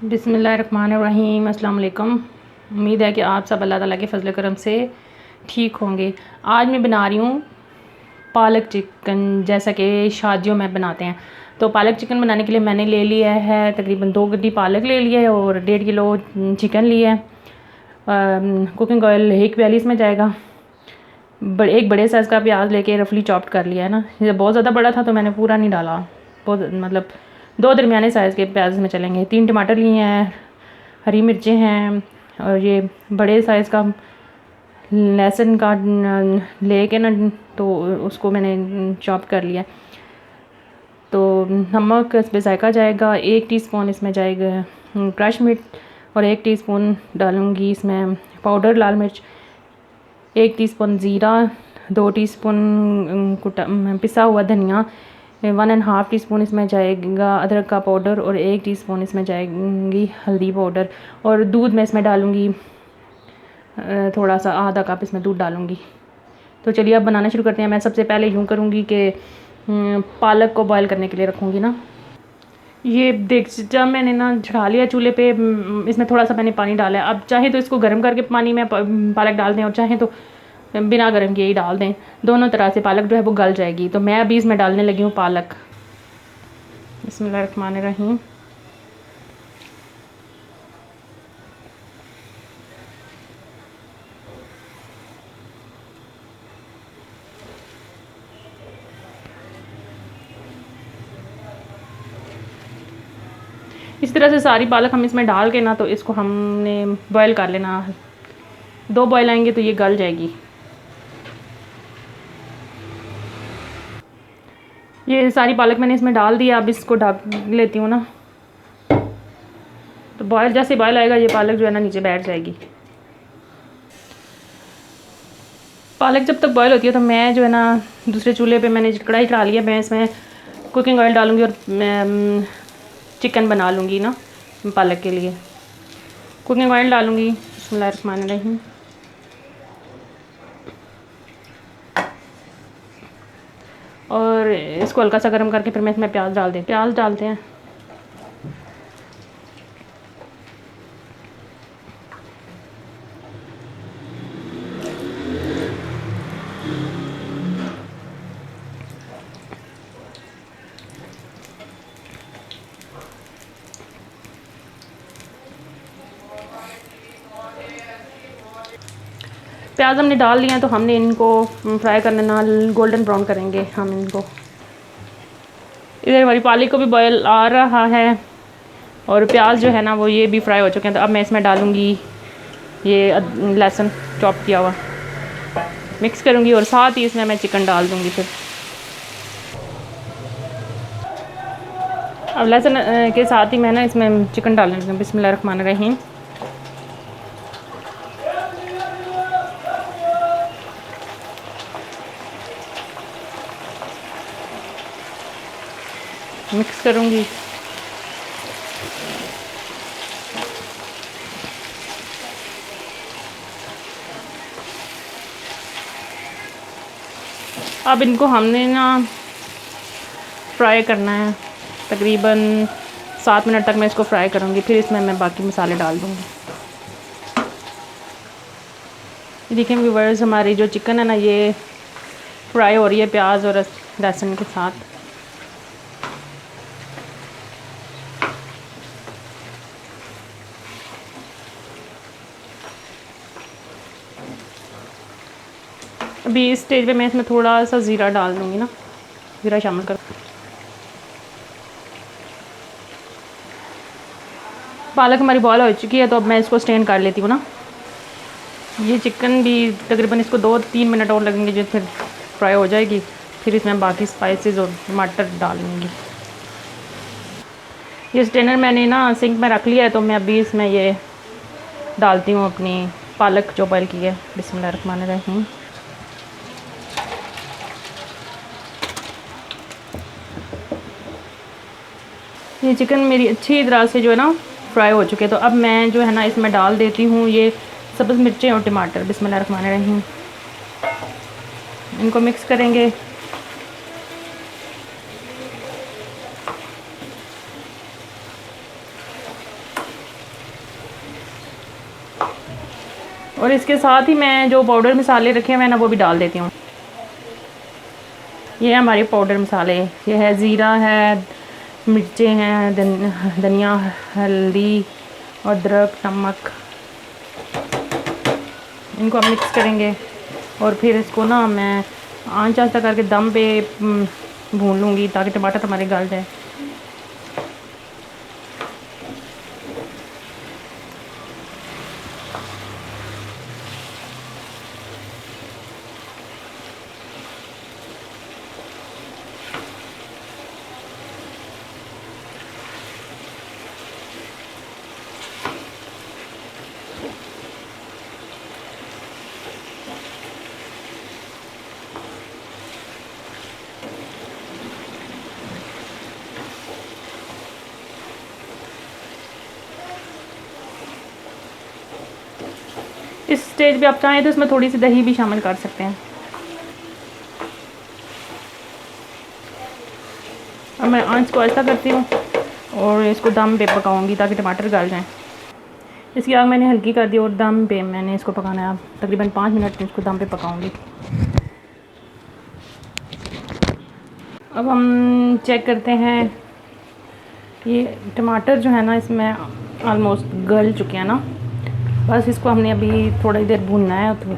बिस्मिल्लाहिर्रहमानिर्रहीम। अस्सलाम वालेकुम। उम्मीद है कि आप सब अल्लाह ताला के फजल करम से ठीक होंगे। आज मैं बना रही हूँ पालक चिकन, जैसा कि शादियों में बनाते हैं। तो पालक चिकन बनाने के लिए मैंने ले लिया है तकरीबन 2 गड्डी पालक ले लिया है और 1.5 किलो चिकन लिया है। कुकिंग ऑयल 1 प्याली इसमें जाएगा। एक बड़े साइज़ का प्याज लेके रफली चॉप्ड कर लिया है ना। ये बहुत ज़्यादा बड़ा था तो मैंने पूरा नहीं डाला, बहुत मतलब 2 दरमियाने साइज़ के प्याज में चलेंगे। 3 टमाटर लिए हैं, हरी मिर्चें हैं और ये बड़े साइज़ का लहसुन का लेके ना तो उसको मैंने चॉप कर लिया। तो नमक इस पर जायका जाएगा, 1 टीस्पून इसमें जाएगा क्रश मिर्च और 1 टीस्पून डालूँगी इसमें पाउडर लाल मिर्च, 1 टीस्पून ज़ीरा, 2 टीस्पून पिसा हुआ धनिया, 1.5 टीस्पून इसमें जाएगा अदरक का पाउडर और 1 टीस्पून इसमें जाएगी हल्दी पाउडर। और दूध मैं इसमें डालूँगी थोड़ा सा, आधा कप इसमें दूध डालूँगी। तो चलिए अब बनाना शुरू करते हैं। मैं सबसे पहले यूँ करूँगी कि पालक को बॉयल करने के लिए रखूँगी ना। ये देख, जब मैंने ना चढ़ा लिया चूल्हे पे, इसमें थोड़ा सा मैंने पानी डाला है। अब चाहे तो इसको गर्म करके पानी में पालक डाल दें और चाहे तो बिना गर्म किए ही डाल दें। दोनों तरह से पालक जो है वो गल जाएगी। तो मैं अभी इसमें डालने लगी हूँ पालक। बिस्मिल्लाहिर्रहमानिर्रहीम। इस तरह से सारी पालक हम इसमें डाल के ना तो इसको हमने बॉयल कर लेना। 2 बॉयल आएंगे तो ये गल जाएगी। ये सारी पालक मैंने इसमें डाल दिया। अब इसको ढक लेती हूँ ना। तो बॉयल जैसे बॉयल आएगा ये पालक जो है ना नीचे बैठ जाएगी। पालक जब तक बॉयल होती है तो मैं जो है ना दूसरे चूल्हे पे मैंने कढ़ाई चढ़ा लिया। मैं इसमें कुकिंग ऑयल डालूँगी और चिकन बना लूँगी ना पालक के लिए। कुकिंग ऑयल डालूँगी। बिस्मिल्लाहिर्रहमानिर्रहीम। और इसको हल्का सा गर्म करके फिर मैं इसमें प्याज डालते हैं। प्याज हमने डाल लिया तो हमने इनको फ्राई करने ना गोल्डन ब्राउन करेंगे हम इनको। इधर हमारी पालक को भी बॉयल आ रहा है और प्याज जो है ना वो ये भी फ्राई हो चुके हैं। तो अब मैं इसमें डालूँगी ये लहसुन चॉप किया हुआ, मिक्स करूँगी और साथ ही इसमें मैं चिकन डाल दूँगी। फिर अब लहसुन के साथ ही मैं ना इसमें चिकन डाल दूँगी। बिस्मिल्लाहिर्रहमानिर्रहीम। मिक्स करूँगी। अब इनको हमने ना फ्राई करना है तकरीबन 7 मिनट तक मैं इसको फ्राई करूँगी। फिर इसमें मैं बाकी मसाले डाल दूँगी। देखिए व्यूअर्स, हमारी जो चिकन है ना ये फ्राई हो रही है प्याज और लहसुन के साथ। अभी इस स्टेज पे मैं इसमें थोड़ा सा ज़ीरा डाल दूँगी ना, ज़ीरा शामिल कर। पालक हमारी बॉयल हो चुकी है तो अब मैं इसको स्टेन कर लेती हूँ ना। ये चिकन भी तकरीबन इसको 2-3 मिनट और लगेंगे जो फिर फ्राई हो जाएगी। फिर इसमें बाकी स्पाइसेस और टमाटर डालूँगी। ये स्टेनर मैंने ना सिंक में रख लिया है तो मैं अभी इसमें ये डालती हूँ अपनी पालक जो बॉयल की है। बिस्मिल्लाहिर्रहमानिर्रहीम। ये चिकन मेरी अच्छी तरह से जो है ना फ्राई हो चुके हैं। तो अब मैं जो है ना इसमें डाल देती हूँ ये सब्ज़ मिर्चें और टमाटर। बिस्मिल्लाहिर्रहमानिर्रहीम। इनको मिक्स करेंगे। और इसके साथ ही मैं जो पाउडर मसाले रखे हैं मैं ना वो भी डाल देती हूँ। ये हमारे पाउडर मसाले, ये है ज़ीरा है, मिर्चें हैं, धनिया, हल्दी, अदरक, नमक। इनको हम मिक्स करेंगे और फिर इसको ना मैं आंच आस्ता करके दम पे भून लूँगी ताकि टमाटर हमारे गल जाए। इस स्टेज पे आप चाहें तो इसमें थोड़ी सी दही भी शामिल कर सकते हैं। अब मैं आंच को ऐसा करती हूँ और इसको दम पे पकाऊंगी ताकि टमाटर गल जाएं। इसकी आग मैंने हल्की कर दी और दम पे मैंने इसको पकाना है। तकरीबन 5 मिनट इसको दम पे पकाऊंगी। अब हम चेक करते हैं, ये टमाटर जो है ना इसमें ऑलमोस्ट गल चुके हैं ना। बस इसको हमने अभी थोड़ी देर भूनना है तो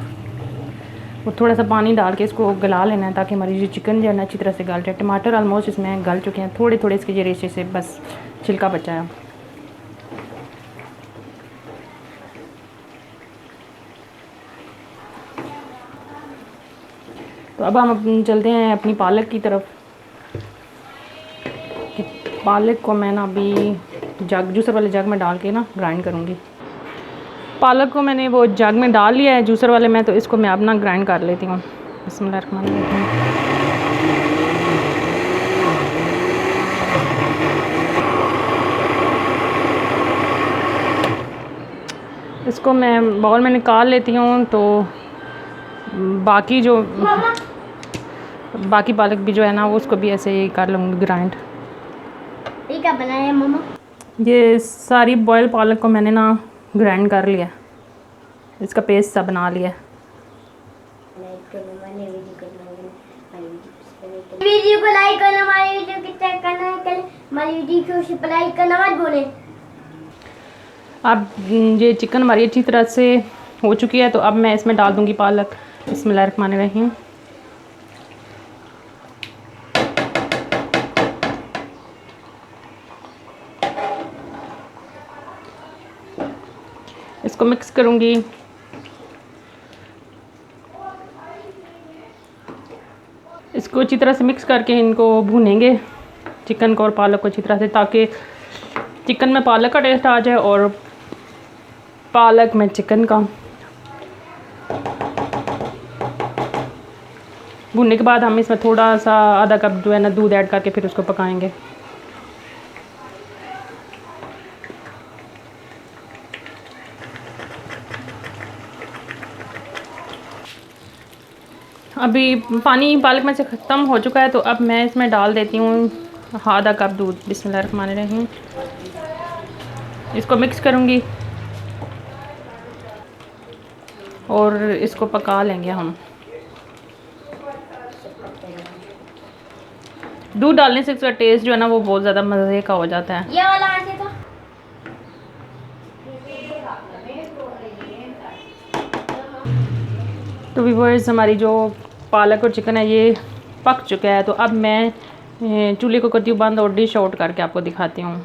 वो थोड़ा सा पानी डाल के इसको गला लेना है ताकि हमारी जो चिकन जो है ना अच्छी तरह से गल जाए। टमाटर ऑलमोस्ट इसमें गल चुके हैं, थोड़े थोड़े इसके रेशे से बस छिलका बचा है। तो अब हम चलते हैं अपनी पालक की तरफ। पालक को मैं ना अभी जूसर वाले जग में डाल के ना ग्राइंड करूँगी। पालक को मैंने वो जग में डाल लिया है जूसर वाले में, तो इसको मैं अब ना ग्राइंड कर लेती हूँ। बिस्मिल्लाहिर्रहमानिर्रहीम। इसको मैं बाउल में निकाल लेती हूँ। तो बाकी पालक भी जो है ना वो उसको भी ऐसे ही कर लूँगी ग्राइंड। ये क्या बनाया है मम्मा? ये सारी बॉयल पालक को मैंने ना ग्राइंड कर लिया, इसका पेस्ट सा बना लिया। वीडियो को लाइक करना, हमारी वीडियो को चेक करना, हमारी वीडियो को लाइक करना मत भूलें। अब ये चिकन हमारी अच्छी तरह से हो चुकी है, तो अब मैं इसमें डाल दूँगी पालक। बिस्मिल्लाहिर्रहमानिर्रहीम। इसको मिक्स करूँगी। इसको अच्छी तरह से मिक्स करके इनको भूनेंगे, चिकन को और पालक को अच्छी तरह से, ताकि चिकन में पालक का टेस्ट आ जाए और पालक में चिकन का। भूनने के बाद हम इसमें थोड़ा सा आधा कप जो है ना दूध ऐड करके फिर उसको पकाएंगे। अभी पानी पालक में से ख़त्म हो चुका है, तो अब मैं इसमें डाल देती हूँ आधा कप दूध। बिस्मिल्लाहिर्रहमानिर्रहीम। इसको मिक्स करूँगी और इसको पका लेंगे हम। दूध डालने से इसका टेस्ट जो है ना वो बहुत ज़्यादा मज़े का हो जाता है। ये वाला आटे का तो व्यूअर्स, हमारी जो पालक और चिकन है ये पक चुका है। तो अब मैं चूल्हे को करती हूँ बंद और डिश आउट करके आपको दिखाती हूँ।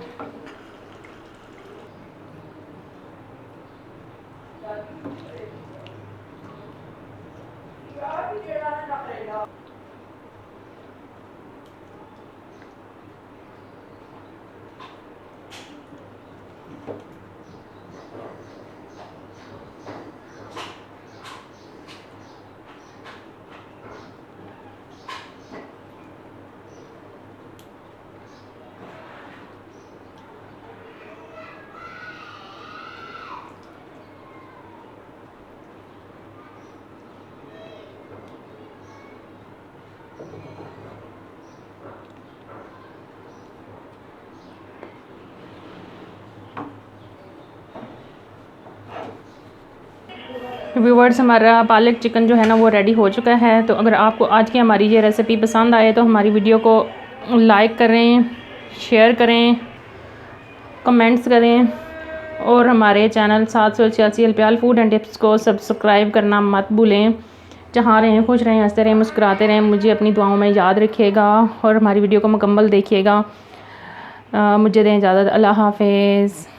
व्यूवर्स, हमारा पालक चिकन जो है ना वो रेडी हो चुका है। तो अगर आपको आज की हमारी ये रेसिपी पसंद आए तो हमारी वीडियो को लाइक करें, शेयर करें, कमेंट्स करें और हमारे चैनल 786 अल्पियाल फूड एंड टिप्स को सब्सक्राइब करना मत भूलें। जहाँ रहें खुश रहें, हंसते रहें, मुस्कुराते रहें। मुझे अपनी दुआओं में याद रखिएगा और हमारी वीडियो को मुकम्मल देखिएगा। मुझे दें इजाज़त। अल्लाह हाफ़िज़।